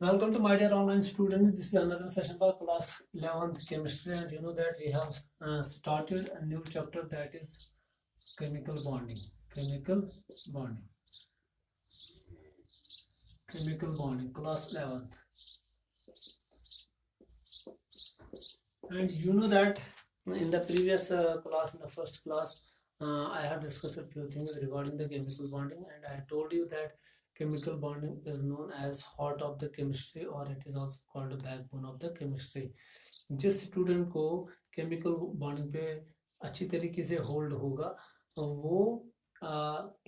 Welcome to my dear online students. This is another session for class 11th chemistry, and you know that we have started a new chapter, that is chemical bonding. Chemical bonding. Chemical bonding, class 11th. And you know that in the previous class, in the first class, I have discussed a few things regarding the chemical bonding, and I told you that chemical bonding is known as heart of the chemistry, or it is also called the backbone of the chemistry. जिस student को chemical bonding पे अच्छी तरीके से hold होगा तो वो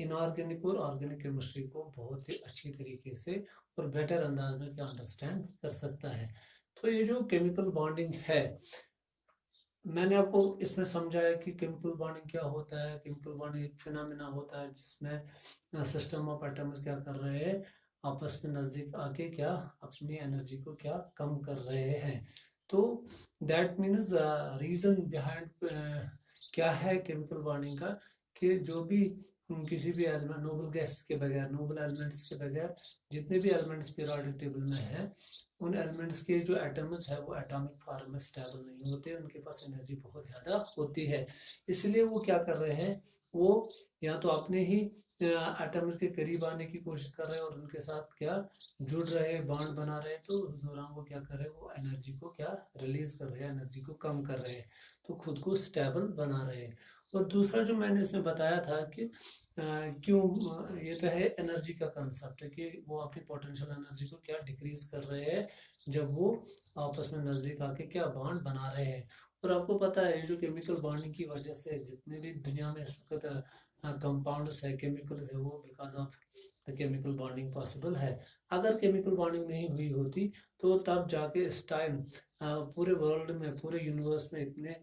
inorganic और ऑर्गेनिक केमिस्ट्री को बहुत ही अच्छी तरीके से और बेटर अंदाज में क्या अंडरस्टैंड कर सकता है। तो ये जो केमिकल बॉन्डिंग है, मैंने आपको इसमें समझाया कि केमिकल बॉन्डिंग क्या होता है। केमिकल बॉन्डिंग एक फिनोमेना होता है जिसमें सिस्टम ऑफ एटम्स क्या कर रहे हैं, आपस में नज़दीक आके क्या अपनी एनर्जी को क्या कम कर रहे हैं। तो दैट मीन्स रीज़न बिहाइंड क्या है केमिकल बॉन्डिंग का, कि जो भी किसी भी एलिमेंट नोबल गैसेस के बगैर, नोबल एलिमेंट्स के बगैर जितने भी एलिमेंट्स पीरियोडिक टेबल में हैं, उन एलिमेंट्स के जो एटम्स है वो एटॉमिक फॉर्म में स्टेबल नहीं होते, उनके पास एनर्जी बहुत ज़्यादा होती है। इसलिए वो क्या कर रहे हैं, वो या तो अपने ही एटम्स के करीब आने की कोशिश कर रहे हैं और उनके साथ क्या जुड़ रहे हैं, बॉन्ड बना रहे हैं, तो उस दौरान वो क्या कर रहे हैं, वो एनर्जी को क्या रिलीज कर रहे हैं, एनर्जी को कम कर रहे हैं, तो खुद को स्टेबल बना रहे हैं। और दूसरा जो मैंने इसमें बताया था कि क्यों, ये तो है एनर्जी का कंसेप्ट है कि वो अपनी पोटेंशियल एनर्जी को क्या डिक्रीज कर रहे हैं जब वो आपस में नज़दीक आके क्या बॉन्ड बना रहे हैं। और आपको पता है ये जो केमिकल बॉन्डिंग की वजह से जितने भी दुनिया में इस वक्त कंपाउंड्स है, केमिकल्स है, वो because of the chemical bonding possible है। अगर केमिकल बॉन्डिंग नहीं हुई होती तो तब जाके इस टाइम पूरे वर्ल्ड में, पूरे यूनिवर्स में इतने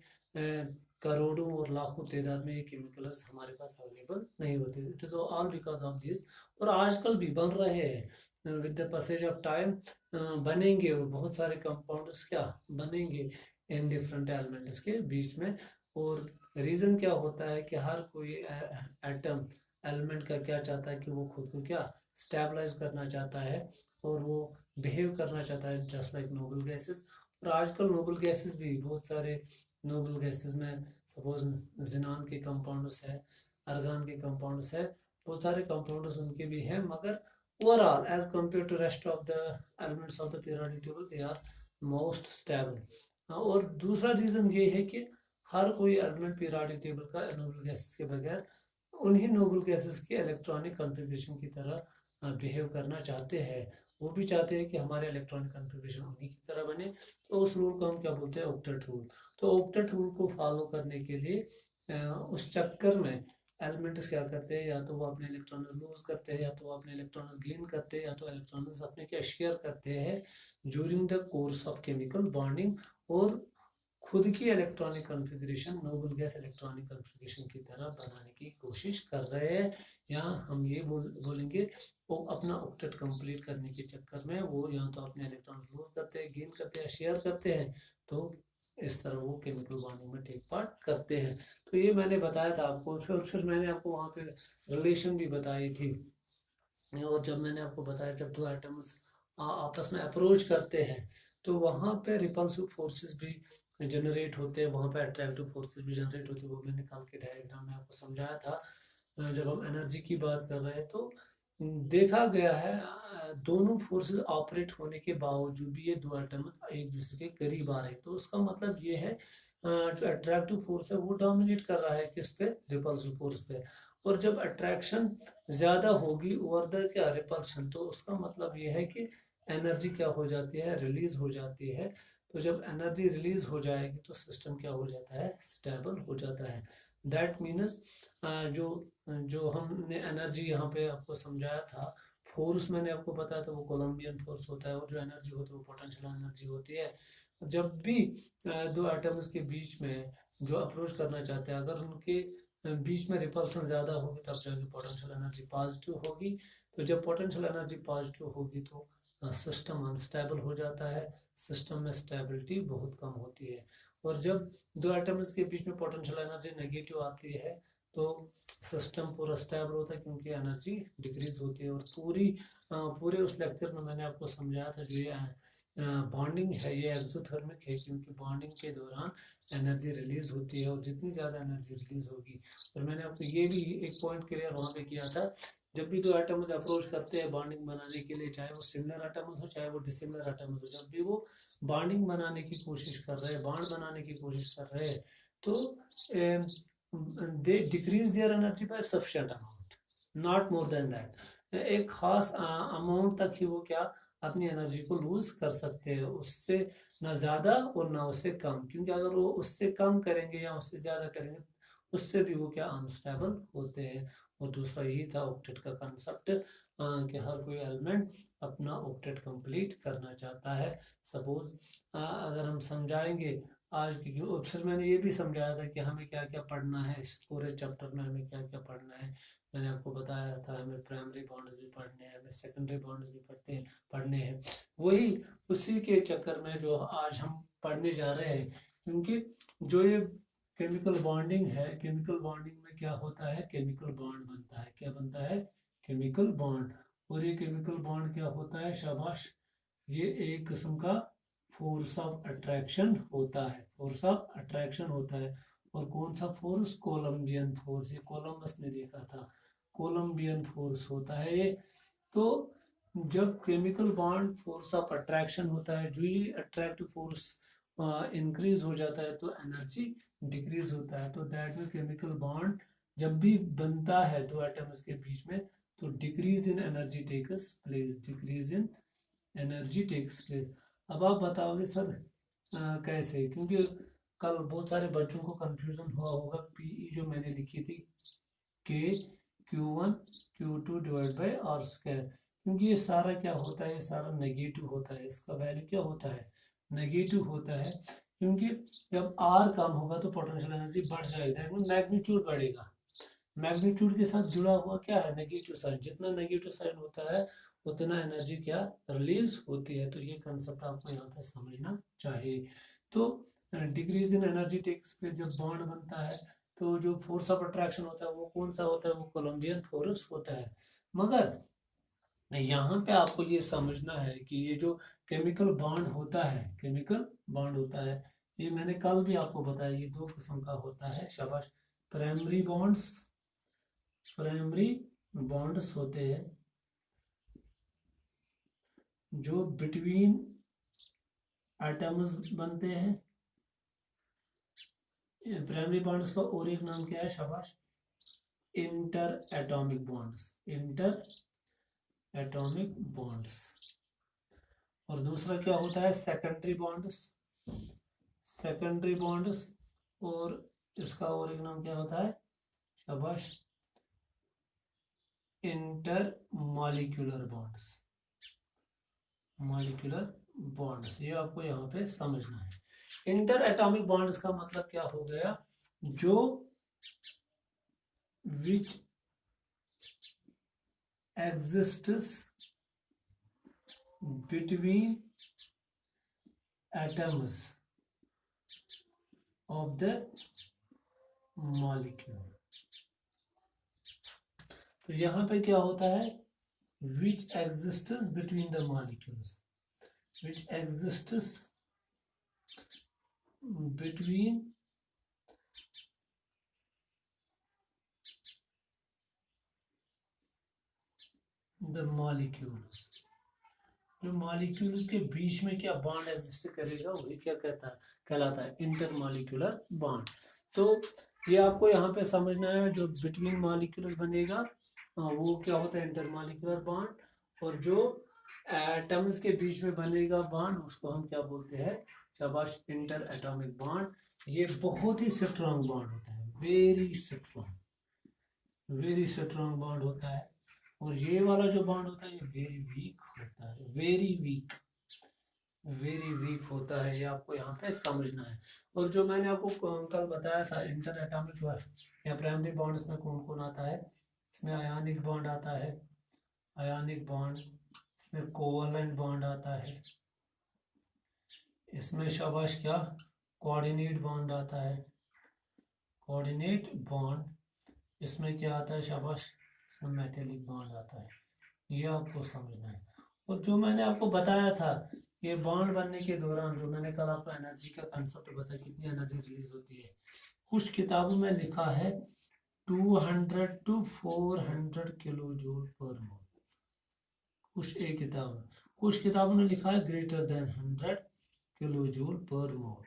करोड़ों और लाखों तादाद में ये केमिकल्स हमारे पास अवेलेबल नहीं होते। It is all because of this. और आजकल भी बन रहे हैं with the passage of time, बनेंगे और बहुत सारे कंपाउंड्स क्या बनेंगे इन डिफरेंट एलिमेंट्स के बीच में। और रीज़न क्या होता है कि हर कोई एटम एलिमेंट का क्या चाहता है कि वो खुद को क्या स्टेबलाइज करना चाहता है और वो बिहेव करना चाहता है जस्ट लाइक नोबल गैसेस। और आजकल नोबल गैसेस भी बहुत सारे, नोबल गैसेस में सपोज जिनान के कंपाउंड्स है, अर्गान के कंपाउंड्स है, बहुत सारे कंपाउंड्स उनके भी हैं, मगर overall as compare to rest of the elements of the periodic table they are most stable. और दूसरा रीज़न ये है कि हर कोई एलिमेंट पीरियोडिक टेबल का नोबल गैसेस के बगैर उन्हीं नोबल गैसेस के इलेक्ट्रॉनिक कन्फिग्रेशन की तरह बिहेव करना चाहते हैं। वो भी चाहते हैं कि हमारे इलेक्ट्रॉनिक कन्फिग्रेशन उन्हीं की तरह बने। तो उस रूल को हम क्या बोलते हैं, ऑक्टेट रूल। तो ऑक्टेट रूल को फॉलो करने के लिए उस चक्कर में एलिमेंट्स क्या करते हैं, या तो वो अपने इलेक्ट्रॉन्स लूज करते हैं, या तो वो अपने इलेक्ट्रॉन्स गेन करते हैं, या तो इलेक्ट्रॉन्स अपने क्या शेयर करते हैं during the course of chemical bonding. और खुद की electronic configuration noble gas electronic configuration की तरह बनाने की कोशिश कर रहे हैं। यहाँ हम ये बोलेंगे वो अपना ऑक्टेट कंप्लीट करने के चक्कर में वो या तो अपने इलेक्ट्रॉन लूज करते हैं, गेन करते हैं, शेयर करते हैं, तो इस तरह वो केमिकल बॉन्डिंग में टेक पार्ट करते हैं। तो ये मैंने बताया था आपको। फिर मैंने आपको वहाँ पे रिलेशन भी बताई थी। और जब मैंने आपको बताया जब दो एटम्स आपस में अप्रोच करते हैं तो वहाँ पे रिपल्सिव फोर्सेस भी जनरेट होते हैं, वहाँ पे अट्रैक्टिव फोर्सेस भी जनरेट होते हैं। वो मैंने कल के डायग्राम में आपको समझाया था। जब हम एनर्जी की बात कर रहे हैं तो देखा गया है दोनों फोर्सेस ऑपरेट होने के बावजूद भी ये दो एटम एक दूसरे के करीब आ रहे हैं। तो उसका मतलब ये है जो अट्रैक्टिव फोर्स है वो डोमिनेट कर रहा है किस पे, रिपल्सिव फोर्स पे। और जब अट्रैक्शन ज़्यादा होगी ओवर द क्या रिपल्शन, तो उसका मतलब ये है कि एनर्जी क्या हो जाती है, रिलीज हो जाती है। तो जब एनर्जी रिलीज हो जाएगी तो सिस्टम क्या हो जाता है, स्टेबल हो जाता है। दैट मीन्स जो जो हमने एनर्जी यहाँ पे आपको समझाया था, फोर्स मैंने आपको बताया था वो कोलम्बियन फोर्स होता है, और जो एनर्जी होती है वो पोटेंशियल एनर्जी होती है। जब भी दो एटम्स के बीच में जो अप्रोच करना चाहते हैं, अगर उनके बीच में रिपल्सन ज़्यादा होगी तब जाके पोटेंशियल एनर्जी पॉजिटिव होगी। तो जब पोटेंशियल एनर्जी पॉजिटिव होगी तो सिस्टम अनस्टेबल हो जाता है, सिस्टम में स्टेबिलिटी बहुत कम होती है। और जब दो एटम्स के बीच में पोटेंशियल एनर्जी नेगेटिव आती है तो सिस्टम पूरा स्टेबल होता है, क्योंकि एनर्जी डिक्रीज होती है। और पूरे उस लेक्चर में मैंने आपको समझाया था जो ये बॉन्डिंग है ये एक्सोथर्मिक है, क्योंकि बॉन्डिंग के दौरान एनर्जी रिलीज होती है, और जितनी ज़्यादा एनर्जी रिलीज होगी, और मैंने आपको ये भी एक पॉइंट क्लियर वहाँ पे किया था, जब भी दो एटम्स अप्रोच करते हैं बॉन्डिंग बनाने के लिए, चाहे वो सिमिलर एटम्स हो चाहे वो डिसिमिलर एटम्स हो, जब भी वो बॉन्डिंग बनाने की कोशिश कर रहे हैं, बॉन्ड बनाने की कोशिश कर रहे हैं, तो they decrease their energy by sufficient amount, not more than that. एक खास अमाउंट तक ही वो क्या अपनी एनर्जी को लूज कर सकते हैं, उससे ना ज़्यादा और ना उससे कम, क्योंकि अगर वो उससे कम करेंगे या उससे ज़्यादा करेंगे उससे भी वो क्या अनस्टेबल होते हैं। और दूसरा यही था ऑक्टेट का कंसेप्ट, कि हर कोई एलिमेंट अपना ऑक्टेट कंप्लीट करना चाहता है। सपोज अगर हम समझाएंगे आज की, फिर मैंने ये भी समझाया था कि हमें क्या क्या पढ़ना है इस पूरे चैप्टर में, हमें क्या क्या पढ़ना है। मैंने आपको बताया था हमें प्राइमरी बॉन्ड्स भी पढ़ने हैं, हमें सेकेंडरी बॉन्ड्स भी पढ़ने हैं। वही उसी के चक्कर में जो आज हम पढ़ने जा रहे हैं, क्योंकि जो ये केमिकल बॉन्डिंग है, केमिकल बॉन्डिंग में क्या होता है, केमिकल बॉन्ड बनता है। क्या बनता है? Chemical bond. और ये केमिकल बॉन्ड क्या होता है? शाबाश, ये एक किस्म का फोर्स ऑफ अट्रैक्शन होता है, फोर्स ऑफ अट्रैक्शन होता है। और कौन सा फोर्स? Columbian force. ये कोलंबस ने देखा था, कोलम्बियन फोर्स होता है ये। तो जब chemical bond force of attraction होता है, जो ये अट्रैक्टिव फोर्स इंक्रीज हो जाता है तो एनर्जी डिक्रीज होता है। तो दैट में केमिकल बॉन्ड जब भी बनता है दो एटम्स के बीच में, तो decrease in energy takes place, decrease in energy takes place. अब आप बताओगे सर कैसे? क्योंकि कल बहुत सारे बच्चों को कंफ्यूजन हुआ होगा, पीई जो मैंने लिखी थी के Q1 Q2 divide by are square, क्योंकि ये सारा क्या होता है, ये सारा नेगेटिव होता है, इसका वैल्यू क्या होता है? नेगेटिव होता है। क्योंकि जब आर कम होगा तो पोटेंशियल एनर्जी बढ़ जाएगी, मैग्नीट्यूड बढ़ेगा। मैग्नीट्यूड के साथ जुड़ा हुआ क्या है? Negative sign. जितना नेगेटिव साइन होता है उतना एनर्जी क्या रिलीज होती है। तो ये कंसेप्ट आपको यहाँ पे समझना चाहिए। तो decrease in energy takes place जब बॉन्ड बनता है, तो जो फोर्स ऑफ अट्रैक्शन होता है वो कौन सा होता है? वो कोलम्बियन फोर्स होता है। मगर यहाँ पे आपको ये समझना है कि ये जो केमिकल बॉन्ड होता है, केमिकल बॉन्ड होता है, ये मैंने कल भी आपको बताया, ये दो किस्म का होता है। शाबाश, प्राइमरी बॉन्ड्स, प्राइमरी बॉन्ड्स होते हैं जो बिटवीन एटम्स बनते हैं। प्राइमरी बॉन्ड्स का और एक नाम क्या है? शाबाश, inter atomic bonds, inter atomic bonds. और दूसरा क्या होता है? Secondary bonds, secondary bonds. और इसका और एक नाम क्या होता है? शाबाश, inter molecular bonds, molecular bonds. ये आपको यहाँ पे समझना है। इंटर एटॉमिक बॉन्ड्स का मतलब क्या हो गया? जो विच exists between atoms of the molecule। तो यहाँ पे क्या होता है? which exists between the molecules, which exists between the molecules। जो मॉलिक्यूल्स के बीच में क्या बॉन्ड एग्जिस्ट करेगा वही क्या कहलाता है? Inter molecular bond. तो ये आपको यहाँ पे समझना है, जो बिटवीन मॉलिक्यूल्स बनेगा वो क्या होता है? Inter molecular bond. और जो एटम्स के बीच में बनेगा बॉन्ड उसको हम क्या बोलते हैं? शाबाश, इंटर एटॉमिक बॉन्ड। ये बहुत ही स्ट्रॉन्ग बॉन्ड होता है, very strong, very strong bond होता है। और ये वाला जो बॉन्ड होता है ये वेरी वीक होता है, वेरी वीक, वेरी वीक होता है। ये आपको यहाँ पे समझना है। और जो मैंने आपको कल बताया था इंटर एटॉमिक या प्राइमरी बॉन्ड, इसमें कौन कौन आता है? इसमें आयनिक बॉन्ड आता है, आयनिक बॉन्ड। इसमें कोवलेंट बॉन्ड आता है। इसमें शाबाश क्या? कोऑर्डिनेट बॉन्ड आता है, कोऑर्डिनेट बॉन्ड। इसमें क्या आता है शाबाश, इसमें मेटेलिक बॉन्ड आता है, ये आपको समझना है। और जो मैंने आपको बताया था, ये बॉन्ड बनने के दौरान जो मैंने कल आपको एनर्जी का कंसेप्ट बताया, कितनी एनर्जी रिलीज होती है, कुछ किताबों में लिखा है 200 to 400 किलो जूल पर मोल, कुछ किताबों ने लिखा है ग्रेटर देन 100 किलो जूल पर मोल।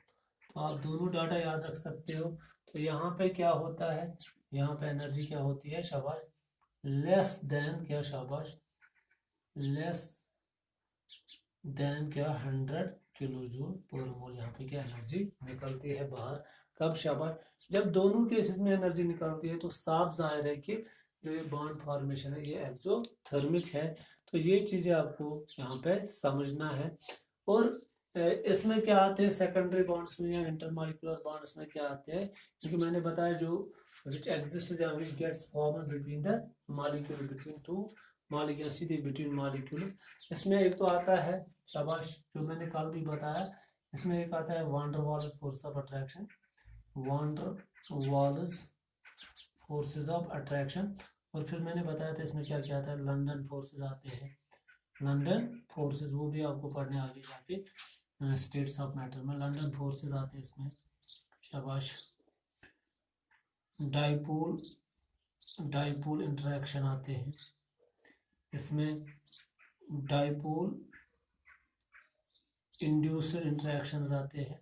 तो आप दोनों डाटा याद रख सकते हो। तो यहाँ पे क्या होता है, यहाँ पे एनर्जी क्या होती है शाबाश, लेस देन क्या शाबाश, लेस देन क्या 100 किलो जूल पर मोल। यहाँ पे क्या एनर्जी निकलती है बाहर, कब शाबाश, जब दोनों केसेस में एनर्जी निकलती है तो साफ जाहिर है कि जो ये बॉन्ड फॉर्मेशन है ये एक्सोथर्मिक है। तो ये चीजें आपको यहाँ पे समझना है। और इसमें क्या आते हैं सेकेंडरी बॉन्ड्स में या इंटरमॉलिक्यूलर बॉन्ड्स में क्या आते हैं, क्योंकि मैंने बताया जो which exists या which gets formed between the molecule, between two molecules, सीधे between molecules। इसमें एक तो आता है शाबाश, जो मैंने कल भी बताया, इसमें एक आता है van der Waals force of attraction, van der Waals forces of attraction. और फिर मैंने बताया था इसमें क्या क्या आता है, लंदन फोर्सेस आते हैं, लंदन फोर्सेस, वो भी आपको पढ़ने आगे जाके स्टेट्स ऑफ मैटर में लंदन फोर्सेस आते हैं इसमें शाबाश। डाइपोल इंटरेक्शन आते हैं इसमें, डाइपोल इंड्यूस्ड इंटरेक्शंस आते हैं,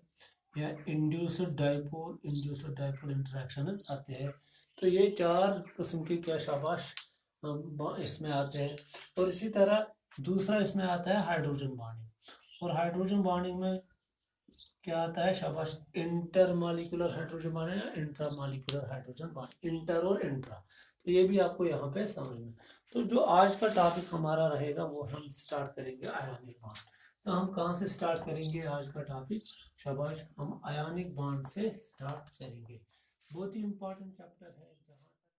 या इंड्यूस्ड डाइपोल इंटरेक्शंस आते हैं। तो ये 4 किस्म के क्या शाबाश इसमें आते हैं। और इसी तरह दूसरा इसमें आता है हाइड्रोजन बॉन्डिंग, और हाइड्रोजन बॉन्डिंग में क्या आता है शाबाश, इंटरमॉलिक्यूलर हाइड्रोजन बॉन्डिंग या इंट्रामॉलिक्यूलर हाइड्रोजन बॉन्डिंग, इंटर और इंट्रा। तो ये भी आपको यहाँ पे समझना। तो जो आज का टॉपिक हमारा रहेगा वो हम स्टार्ट करेंगे आयनिक बॉन्ड। तो हम कहाँ से स्टार्ट करेंगे आज का टॉपिक शाबाश, हम आयनिक बॉन्ड से स्टार्ट करेंगे। बहुत ही इंपॉर्टेंट चैप्टर है जहाँ